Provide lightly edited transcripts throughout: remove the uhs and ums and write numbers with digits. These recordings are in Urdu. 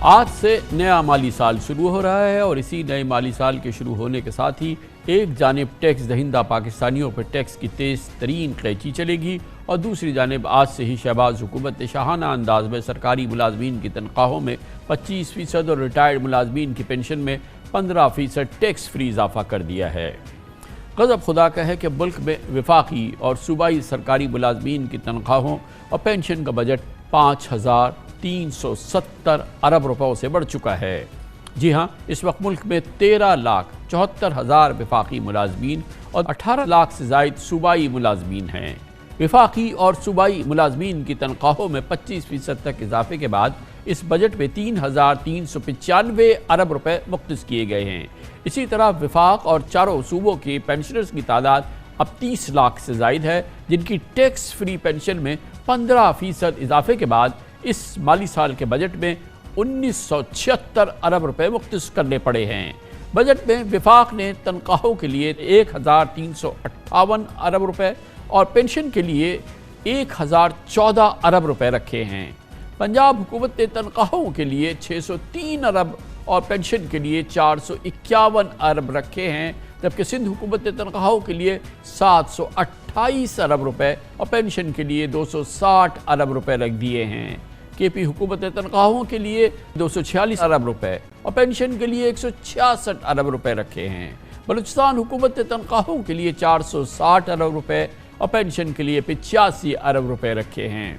آج سے نیا مالی سال شروع ہو رہا ہے اور اسی نئے مالی سال کے شروع ہونے کے ساتھ ہی ایک جانب ٹیکس دہندہ پاکستانیوں پر ٹیکس کی تیز ترین قینچی چلے گی اور دوسری جانب آج سے ہی شہباز حکومت نے شاہانہ انداز میں سرکاری ملازمین کی تنخواہوں میں 25% اور ریٹائرڈ ملازمین کی پینشن میں 15% ٹیکس فری اضافہ کر دیا ہے۔ غضب خدا کا ہے کہ ملک میں وفاقی اور صوبائی سرکاری ملازمین کی تنخواہوں اور پینشن کا بجٹ 5,370 ارب روپوں سے بڑھ چکا ہے۔ جی ہاں، اس وقت ملک میں 13,74,000 وفاقی ملازمین اور 18 لاکھ سے زائد صوبائی ملازمین ہیں۔ وفاقی اور صوبائی ملازمین کی تنخواہوں میں 25% تک اضافے کے بعد اس بجٹ میں 3,395 ارب روپے مختص کیے گئے ہیں۔ اسی طرح وفاق اور چاروں صوبوں کے پینشنرز کی تعداد اب 30 لاکھ سے زائد ہے، جن کی ٹیکس فری پینشن میں 15% اضافے کے بعد اس مالی سال کے بجٹ میں 1976 ارب روپے مختص کرنے پڑے ہیں۔ بجٹ میں وفاق نے تنخواہوں کے لیے 1,358 ارب روپے اور پینشن کے لیے 1,014 ارب روپے رکھے ہیں۔ پنجاب حکومت نے تنخواہوں کے لیے 603 ارب اور پینشن کے لیے 451 ارب رکھے ہیں، جبکہ سندھ حکومت نے تنخواہوں کے لیے 728 ارب روپے اور پینشن کے لیے 260 ارب روپے رکھ دیے ہیں۔ کے پی حکومت نے تنخواہوں کے لیے 246 ارب روپے اور پینشن کے لیے 166 ارب روپے رکھے ہیں۔ بلوچستان حکومت نے تنخواہوں کے لیے 460 ارب روپے اور پینشن کے لیے 85 ارب روپے رکھے ہیں۔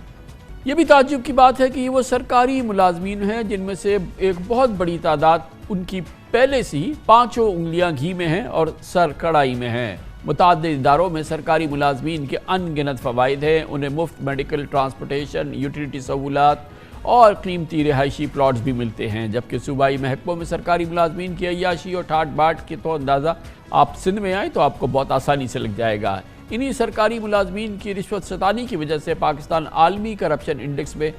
یہ بھی تعجب کی بات ہے کہ یہ وہ سرکاری ملازمین ہیں جن میں سے ایک بہت بڑی تعداد ان کی پہلے سے ہی 5 انگلیاں گھی میں ہیں اور سر کڑائی میں ہیں۔ متعدد اداروں میں سرکاری ملازمین کے ان گنت فوائد ہیں، انہیں مفت میڈیکل، ٹرانسپورٹیشن، یوٹیلیٹی سہولات اور قیمتی رہائشی پلاٹس بھی ملتے ہیں، جبکہ صوبائی محکموں میں سرکاری ملازمین کی عیاشی اور ٹھاٹ باٹ کے تو اندازہ آپ سندھ میں آئیں تو آپ کو بہت آسانی سے لگ جائے گا۔ انہی سرکاری ملازمین کی رشوت ستانی کی وجہ سے پاکستان عالمی کرپشن انڈیکس میں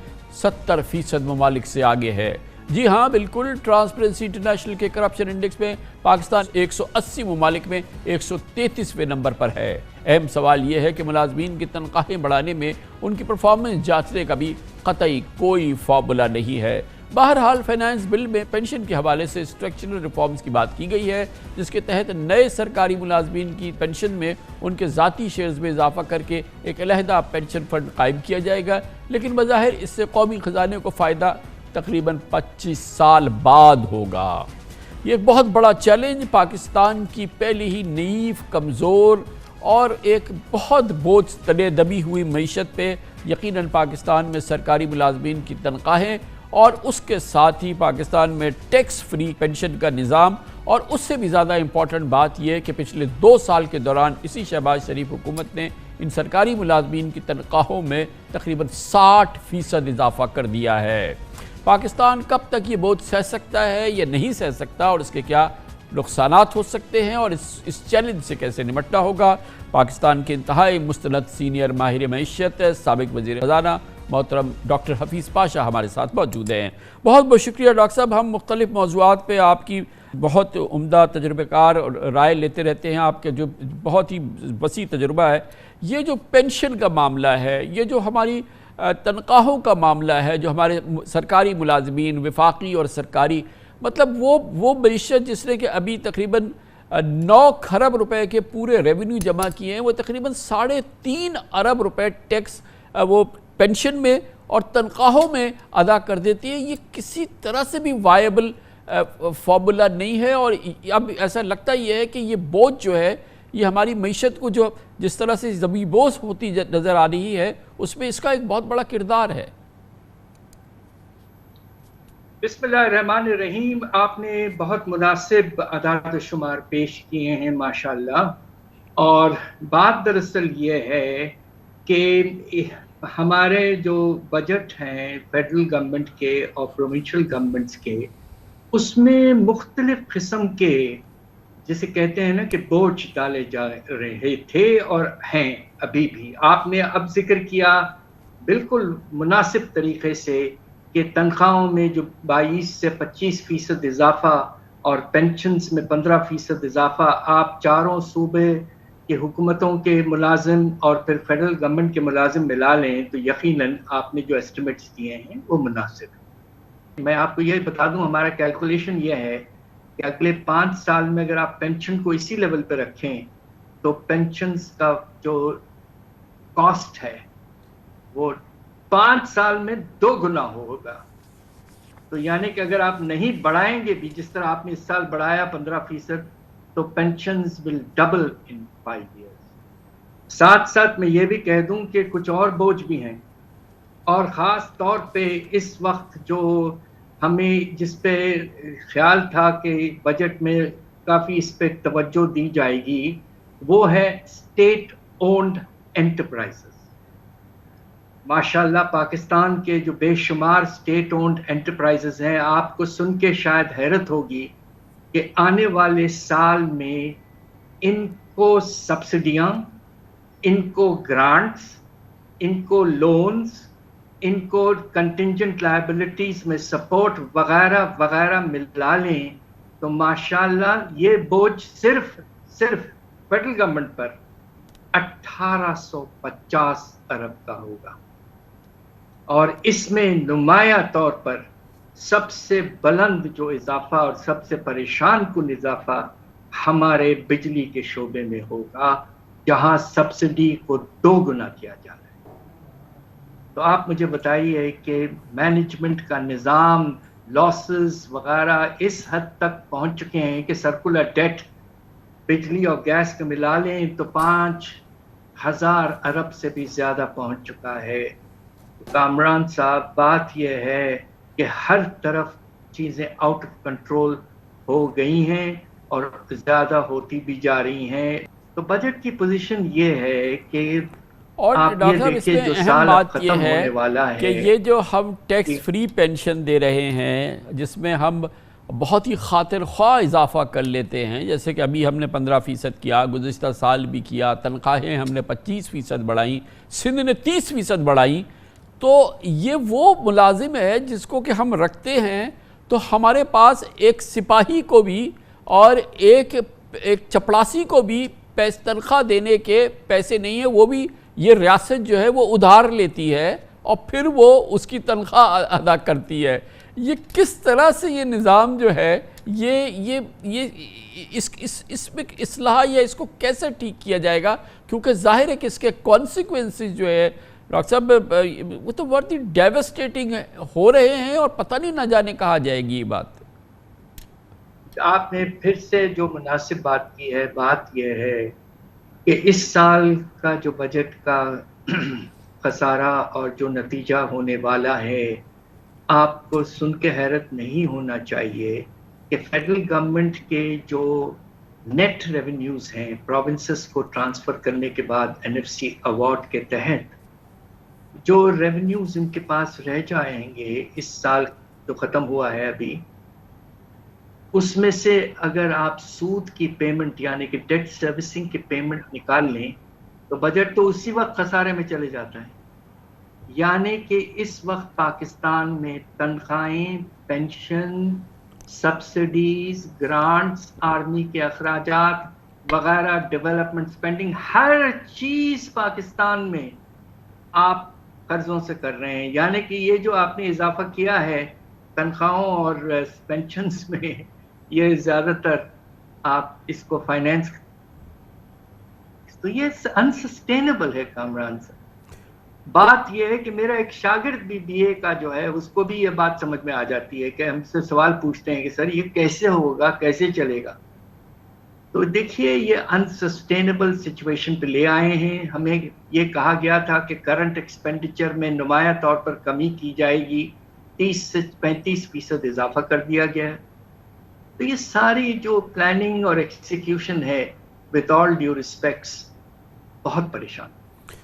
70% ممالک سے آگے ہے۔ جی ہاں، بالکل، ٹرانسپیرنسی انٹرنیشنل کے کرپشن انڈیکس میں پاکستان 180 ممالک میں 133ویں نمبر پر ہے۔ اہم سوال یہ ہے کہ ملازمین کی تنخواہیں بڑھانے میں ان کی پرفارمنس جانچنے کا بھی قطعی کوئی فارمولا نہیں ہے۔ بہرحال فائنانس بل میں پینشن کے حوالے سے اسٹرکچرل ریفارمز کی بات کی گئی ہے، جس کے تحت نئے سرکاری ملازمین کی پینشن میں ان کے ذاتی شیئرز میں اضافہ کر کے ایک علیحدہ پینشن فنڈ قائم کیا جائے گا، لیکن بظاہر اس سے قومی خزانے کو فائدہ تقریباً 25 سال بعد ہوگا۔ یہ ایک بہت بڑا چیلنج پاکستان کی پہلے ہی ضعیف، کمزور اور ایک بہت بوجھ تلے دبی ہوئی معیشت پہ یقیناً پاکستان میں سرکاری ملازمین کی تنخواہیں اور اس کے ساتھ ہی پاکستان میں ٹیکس فری پینشن کا نظام، اور اس سے بھی زیادہ امپورٹنٹ بات یہ ہے کہ پچھلے 2 سال کے دوران اسی شہباز شریف حکومت نے ان سرکاری ملازمین کی تنخواہوں میں تقریباً 60% اضافہ کر دیا ہے۔ پاکستان کب تک یہ بوجھ سہ سکتا ہے یا نہیں سہ سکتا اور اس کے کیا نقصانات ہو سکتے ہیں اور اس چیلنج سے کیسے نمٹنا ہوگا، پاکستان کے انتہائی مستند سینئر ماہر معیشت سابق وزیر خزانہ محترم ڈاکٹر حفیظ پاشا ہمارے ساتھ موجود ہیں۔ بہت بہت شکریہ ڈاکٹر صاحب، ہم مختلف موضوعات پہ آپ کی بہت عمدہ تجربہ کار رائے لیتے رہتے ہیں، آپ کے جو بہت ہی وسیع تجربہ ہے۔ یہ جو پینشن کا معاملہ ہے، یہ جو ہماری تنخواہوں کا معاملہ ہے، جو ہمارے سرکاری ملازمین وفاقی اور سرکاری، مطلب وہ معیشت جس نے کہ ابھی تقریباً 9 کھرب روپے کے پورے ریونیو جمع کیے ہیں، وہ تقریباً 3.5 ارب روپے ٹیکس وہ پینشن میں اور تنخواہوں میں ادا کر دیتی ہے۔ یہ کسی طرح سے بھی وائبل فارمولا نہیں ہے، اور اب ایسا لگتا ہی ہے کہ یہ بوجھ جو ہے یہ ہماری معیشت کو جو جس طرح سے زمیں بوس ہوتی نظر آ رہی ہے، اس میں اس کا ایک بہت بڑا کردار ہے۔ بسم اللہ الرحمن الرحیم، آپ نے بہت مناسب اعداد و شمار پیش کیے ہیں ماشاءاللہ، اور بات دراصل یہ ہے کہ ہمارے جو بجٹ ہیں فیڈرل گورنمنٹ کے اور پروونشل گورنمنٹس کے، اس میں مختلف قسم کے جسے کہتے ہیں نا کہ بوجھ ڈالے جا رہے تھے اور ہیں ابھی بھی۔ آپ نے اب ذکر کیا بالکل مناسب طریقے سے کہ تنخواہوں میں جو 22 سے 25% اضافہ اور پینشنز میں 15% اضافہ، آپ چاروں صوبے کی حکومتوں کے ملازم اور پھر فیڈرل گورنمنٹ کے ملازم ملا لیں تو یقیناً آپ نے جو ایسٹیمیٹس دیے ہیں وہ مناسب ہیں۔ میں آپ کو یہ بتا دوں، ہمارا کیلکولیشن یہ ہے کہ اگلے 5 سال میں اگر آپ پینشن کو اسی لیول پہ رکھیں تو پینشنز کا جو کاسٹ ہے وہ 5 سال میں 2 گنا ہوگا. تو یعنی کہ اگر آپ نہیں بڑھائیں گے بھی، جس طرح آپ نے اس سال بڑھایا 15%، تو پینشنز ول ڈبل ان 5 ایئرس. ساتھ ساتھ میں یہ بھی کہہ دوں کہ کچھ اور بوجھ بھی ہیں، اور خاص طور پہ اس وقت جو ہمیں جس پہ خیال تھا کہ بجٹ میں کافی اس پہ توجہ دی جائے گی، وہ ہے اسٹیٹ اونڈ انٹرپرائزز. ماشاءاللہ پاکستان کے جو بے شمار اسٹیٹ اونڈ انٹرپرائزز ہیں، آپ کو سن کے شاید حیرت ہوگی کہ آنے والے سال میں ان کو سبسڈیاں، ان کو گرانٹس، ان کو لونز، ان کو کنٹینجنٹ لائبلٹیز میں سپورٹ وغیرہ وغیرہ ملا لیں تو ماشاءاللہ یہ بوجھ صرف فیڈرل گورنمنٹ پر 1850 ارب کا ہوگا. اور اس میں نمایاں طور پر سب سے بلند جو اضافہ اور سب سے پریشان کن اضافہ ہمارے بجلی کے شعبے میں ہوگا، جہاں سبسڈی کو 2 گنا کیا جا رہا ہے. تو آپ مجھے بتائیے کہ مینجمنٹ کا نظام، لاسز وغیرہ اس حد تک پہنچ چکے ہیں کہ سرکولر ڈیٹ بجلی اور گیس کو ملا لیں تو 5000 ارب سے بھی زیادہ پہنچ چکا ہے. کامران صاحب، بات یہ ہے کہ ہر طرف چیزیں آؤٹ آف کنٹرول ہو گئی ہیں اور زیادہ ہوتی بھی جا رہی ہیں. تو بجٹ کی پوزیشن یہ ہے کہ اور ڈاکٹر صاحب اس میں اہم بات یہ ہے کہ یہ جو ہم ٹیکس فری پینشن دے رہے ہیں، جس میں ہم بہت ہی خاطر خواہ اضافہ کر لیتے ہیں، جیسے کہ ابھی ہم نے 15% کیا، گزشتہ سال بھی کیا، تنخواہیں ہم نے 25% بڑھائیں، سندھ نے 30% بڑھائیں. تو یہ وہ ملازم ہے جس کو کہ ہم رکھتے ہیں تو ہمارے پاس ایک سپاہی کو بھی اور ایک چپڑاسی کو بھی تنخواہ دینے کے پیسے نہیں ہیں. وہ بھی یہ ریاست جو ہے وہ ادھار لیتی ہے اور پھر وہ اس کی تنخواہ ادا کرتی ہے. یہ کس طرح سے یہ نظام جو ہے یہ اس میں اصلاح یا اس کو کیسے ٹھیک کیا جائے گا؟ کیونکہ ظاہر ہے کہ اس کے کانسیکوینسز جو ہے ڈاکٹر صاحب وہ تو بہت ہی ڈیوسٹیٹنگ ہو رہے ہیں اور پتہ نہیں نہ جانے کہاں جائے گی یہ بات. آپ نے پھر سے جو مناسب بات کی ہے، بات یہ ہے کہ اس سال کا جو بجٹ کا خسارہ اور جو نتیجہ ہونے والا ہے، آپ کو سن کے حیرت نہیں ہونا چاہیے کہ فیڈرل گورنمنٹ کے جو نیٹ ریونیوز ہیں پروونسز کو ٹرانسفر کرنے کے بعد NFC ایوارڈ کے تحت جو ریونیوز ان کے پاس رہ جائیں گے اس سال جو ختم ہوا ہے ابھی، اس میں سے اگر آپ سود کی پیمنٹ یعنی کہ ڈیٹ سروسنگ کی پیمنٹ نکال لیں تو بجٹ تو اسی وقت خسارے میں چلے جاتا ہے. یعنی کہ اس وقت پاکستان میں تنخواہیں، پینشن، سبسڈیز، گرانٹس، آرمی کے اخراجات وغیرہ، ڈیولپمنٹ سپینڈنگ، ہر چیز پاکستان میں آپ قرضوں سے کر رہے ہیں. یعنی کہ یہ جو آپ نے اضافہ کیا ہے تنخواہوں اور پینشنز میں، یہ زیادہ تر آپ اس کو فائنینس، تو یہ انسسٹینیبل ہے. کامران صاحب، بات یہ ہے کہ میرا ایک شاگرد بھی BA کا جو ہے اس کو بھی یہ بات سمجھ میں آ جاتی ہے کہ ہم سے سوال پوچھتے ہیں کہ سر یہ کیسے ہوگا، کیسے چلے گا. تو دیکھیے یہ انسسٹینیبل سچویشن پہ لے آئے ہیں. ہمیں یہ کہا گیا تھا کہ کرنٹ ایکسپینڈیچر میں نمایاں طور پر کمی کی جائے گی، 30 سے 35% اضافہ کر دیا گیا ہے. تو یہ ساری جو پلاننگ اور ایکسیکیوشن ہے، with all due respects، بہت پریشان